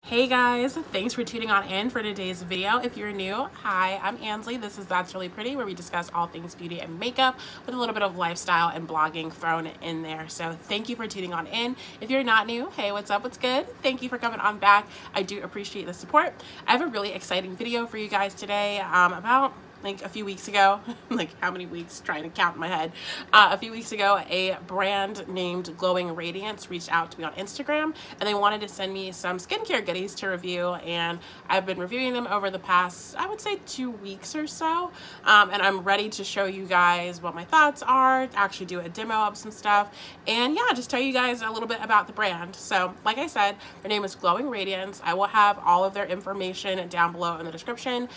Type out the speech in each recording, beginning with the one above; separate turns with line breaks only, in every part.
Hey guys, thanks for tuning on in for today's video. If you're new, hi, I'm Ansley. This is That's Really Pretty, where we discuss all things beauty and makeup with a little bit of lifestyle and blogging thrown in there. So thank you for tuning on in. If you're not new, hey, what's up? What's good? Thank you for coming on back. I do appreciate the support. I have a really exciting video for you guys today about like a few weeks ago, like how many weeks, trying to count in my head, a few weeks ago, a brand named Glowing Radiance reached out to me on Instagram and they wanted to send me some skincare goodies to review, and I've been reviewing them over the past, I would say 2 weeks or so, and I'm ready to show you guys what my thoughts are, actually do a demo of some stuff, and yeah, just tell you guys a little bit about the brand. So like I said, their name is Glowing Radiance. I will have all of their information down below in the description.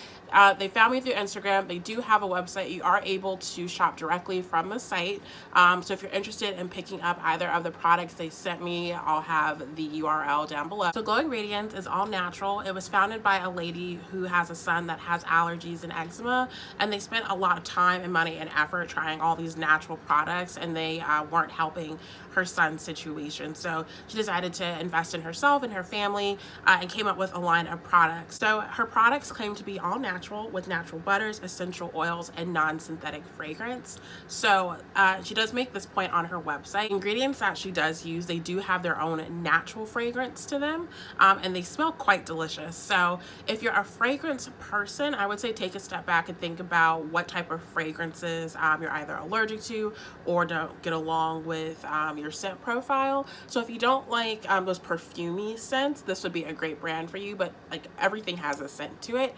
They found me through Instagram. They do have a website. You are able to shop directly from the site. So if you're interested in picking up either of the products they sent me, I'll have the URL down below. So Glowing Radiance is all natural. It was founded by a lady who has a son that has allergies and eczema, and they spent a lot of time and money and effort trying all these natural products, and they weren't helping her son's situation. So she decided to invest in herself and her family and came up with a line of products. So her products claim to be all natural with natural butters, essential oils, and non-synthetic fragrance. So she does make this point on her website. Ingredients that she does use, they do have their own natural fragrance to them, and they smell quite delicious. So if you're a fragrance person, I would say take a step back and think about what type of fragrances you're either allergic to or don't get along with your scent profile. So if you don't like those perfumey scents, this would be a great brand for you, but like everything has a scent to it.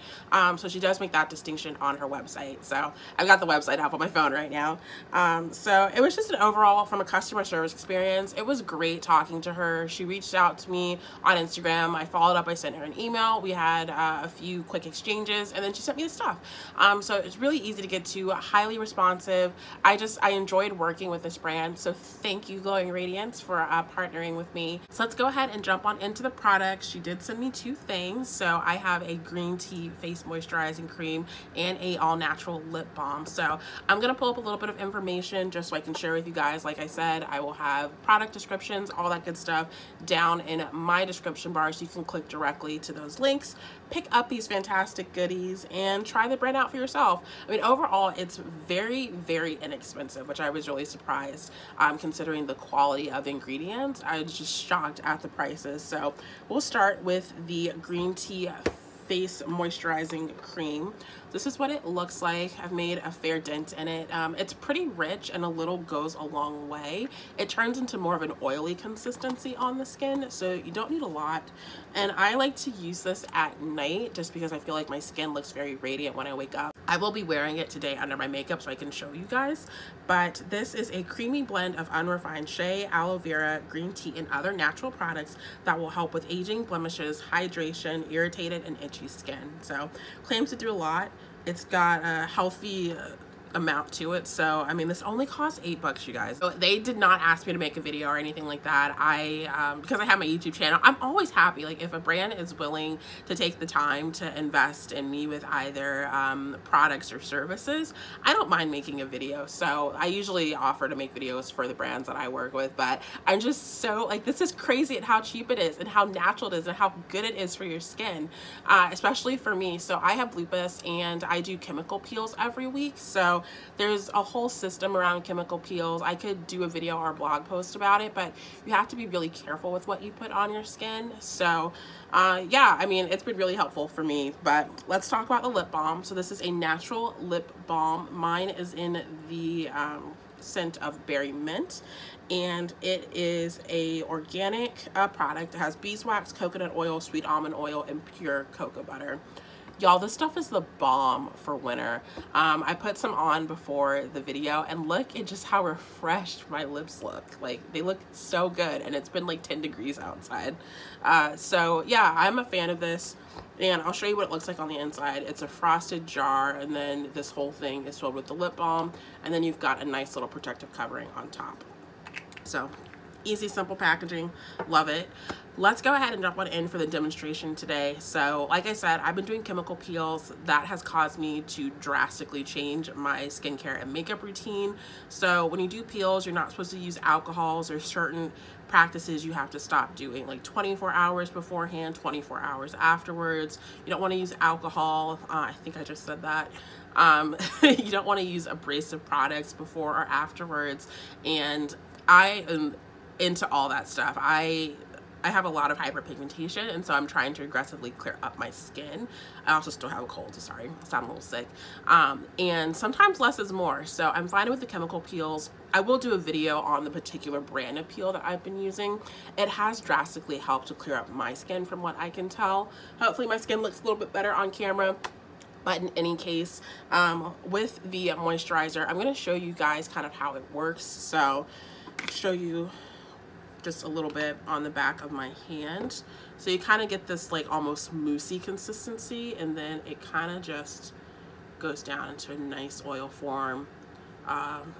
So she does make that distinction on her website. So I've got the website up on my phone right now. So it was just an overall, from a customer service experience, it was great talking to her. She reached out to me on Instagram. I followed up, I sent her an email. We had a few quick exchanges, and then she sent me the stuff. So it's really easy to get to, highly responsive. I enjoyed working with this brand. So thank you, Glowing Radiance, for partnering with me. So let's go ahead and jump on into the products. She did send me 2 things. So I have a green tea face moisturizing cream and a all-natural lip balm. So I'm gonna pull up a little bit of information just so I can share with you guys. Like I said, I will have product descriptions, all that good stuff down in my description bar, so you can click directly to those links, pick up these fantastic goodies, and try the brand out for yourself. I mean, overall, it's very, very inexpensive, which I was really surprised considering the quality of ingredients. I was just shocked at the prices. So we'll start with the green tea face moisturizing cream. This is what it looks like. I've made a fair dent in it. It's pretty rich, and a little goes a long way. It turns into more of an oily consistency on the skin, so you don't need a lot. And I like to use this at night just because I feel like my skin looks very radiant when I wake up. I will be wearing it today under my makeup so I can show you guys, but this is a creamy blend of unrefined shea, aloe vera, green tea, and other natural products that will help with aging, blemishes, hydration, irritated, and itchy skin. So claims to do a lot. It's got a healthy amount to it. So I mean, this only costs $8, you guys. So they did not ask me to make a video or anything like that. Because I have my YouTube channel, I'm always happy, like if a brand is willing to take the time to invest in me with either products or services, I don't mind making a video. So I usually offer to make videos for the brands that I work with, but I'm just so like, this is crazy at how cheap it is and how natural it is and how good it is for your skin, especially for me. So I have lupus and I do chemical peels every week. So there's a whole system around chemical peels. I could do a video or a blog post about it, but you have to be really careful with what you put on your skin. So yeah, I mean, it's been really helpful for me. But let's talk about the lip balm. So this is a natural lip balm. Mine is in the scent of berry mint, and it is a organic product. It has beeswax, coconut oil, sweet almond oil, and pure cocoa butter. Y'all, this stuff is the bomb for winter. I put some on before the video, and look at just how refreshed my lips look. Like, they look so good, and it's been like 10 degrees outside. So yeah, I'm a fan of this, and I'll show you what it looks like on the inside. It's a frosted jar, and then this whole thing is filled with the lip balm, and then you've got a nice little protective covering on top. So Easy, simple packaging. Love it. Let's go ahead and jump on in for the demonstration today. So like I said, I've been doing chemical peels. That has caused me to drastically change my skincare and makeup routine. So when you do peels, you're not supposed to use alcohols or certain practices you have to stop doing, like 24 hours beforehand, 24 hours afterwards. You don't want to use alcohol. I think I just said that. You don't want to use abrasive products before or afterwards. And I am into all that stuff. I have a lot of hyperpigmentation, and so I'm trying to aggressively clear up my skin. I also still have a cold, so sorry, I sound a little sick. And sometimes less is more. So I'm fine with the chemical peels. I will do a video on the particular brand of peel that I've been using. It has drastically helped to clear up my skin from what I can tell. Hopefully my skin looks a little bit better on camera. But in any case, with the moisturizer, I'm going to show you guys kind of how it works. So show you just a little bit on the back of my hand. So you kind of get this like almost moussey consistency, and then it kind of just goes down into a nice oil form.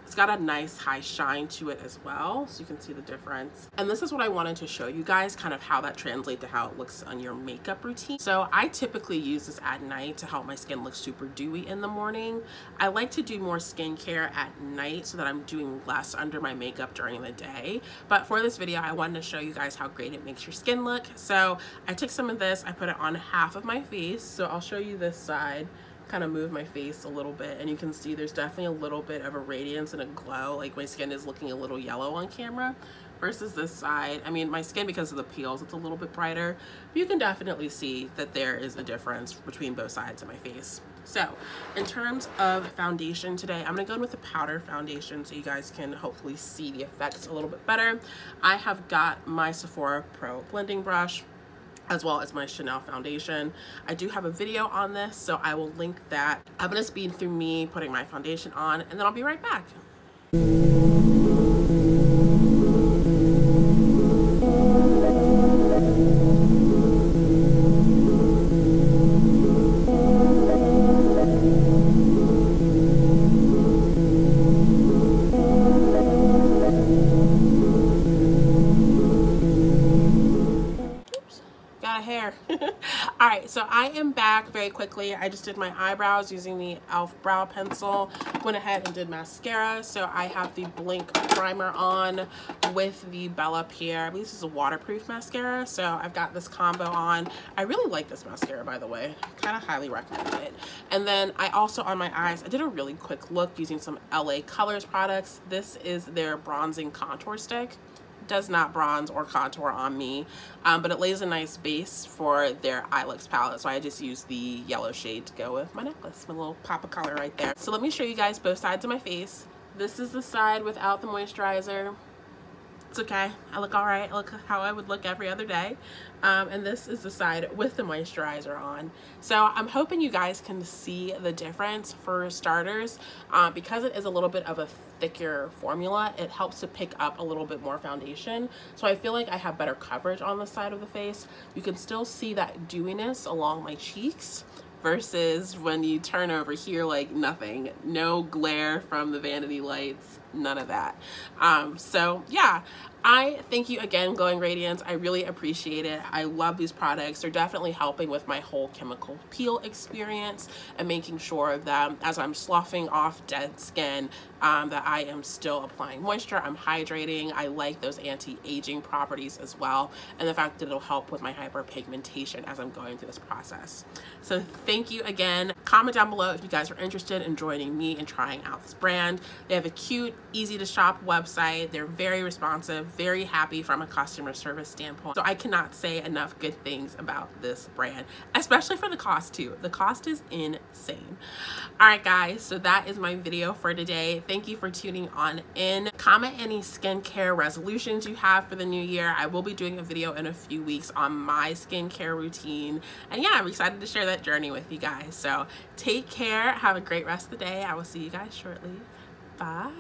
It's got a nice high shine to it as well, so you can see the difference. And this is what I wanted to show you guys, kind of how that translates to how it looks on your makeup routine. So I typically use this at night to help my skin look super dewy in the morning. I like to do more skincare at night so that I'm doing less under my makeup during the day. But for this video, I wanted to show you guys how great it makes your skin look. So I took some of this, I put it on half of my face. So I'll show you this side. Kind of move my face a little bit, and you can see there's definitely a little bit of a radiance and a glow. Like my skin is looking a little yellow on camera versus this side. I mean, my skin, because of the peels, it's a little bit brighter, but you can definitely see that there is a difference between both sides of my face. So in terms of foundation today, I'm gonna go in with the powder foundation so you guys can hopefully see the effects a little bit better. I have got my Sephora Pro blending brush, as well as my Chanel foundation. I do have a video on this, so I will link that. I'm gonna speed through me putting my foundation on, and then I'll be right back. All right, so I am back very quickly. I just did my eyebrows using the e.l.f. brow pencil. Went ahead and did mascara. So I have the Blink primer on with the Bella Pierre. I believe this is a waterproof mascara. So I've got this combo on. I really like this mascara, by the way. Kind of highly recommend it. And then I also, on my eyes, I did a really quick look using some LA Colors products. This is their bronzing contour stick. Does not bronze or contour on me, but it lays a nice base for their eye looks palette, so I just use the yellow shade to go with my necklace, my little pop of color right there. So let me show you guys both sides of my face. This is the side without the moisturizer. It's okay, I look all right. I look how I would look every other day. And this is the side with the moisturizer on. So I'm hoping you guys can see the difference. For starters, because it is a little bit of a thicker formula, it helps to pick up a little bit more foundation. So I feel like I have better coverage on the side of the face. You can still see that dewiness along my cheeks, versus when you turn over here, like nothing, no glare from the vanity lights, none of that. So yeah, I thank you again, Glowing Radiance. I really appreciate it. I love these products. They're definitely helping with my whole chemical peel experience and making sure that as I'm sloughing off dead skin, that I am still applying moisture, I'm hydrating. I like those anti-aging properties as well, and the fact that it'll help with my hyperpigmentation as I'm going through this process. So thank you again. Comment down below if you guys are interested in joining me and trying out this brand. They have a cute, easy to shop website. They're very responsive, very happy from a customer service standpoint. So I cannot say enough good things about this brand, especially for the cost too. The cost is insane. All right guys, so that is my video for today. Thank you for tuning on in. Comment any skincare resolutions you have for the new year. I will be doing a video in a few weeks on my skincare routine. And yeah, I'm excited to share that journey with you guys. So take care, have a great rest of the day. I will see you guys shortly. Bye.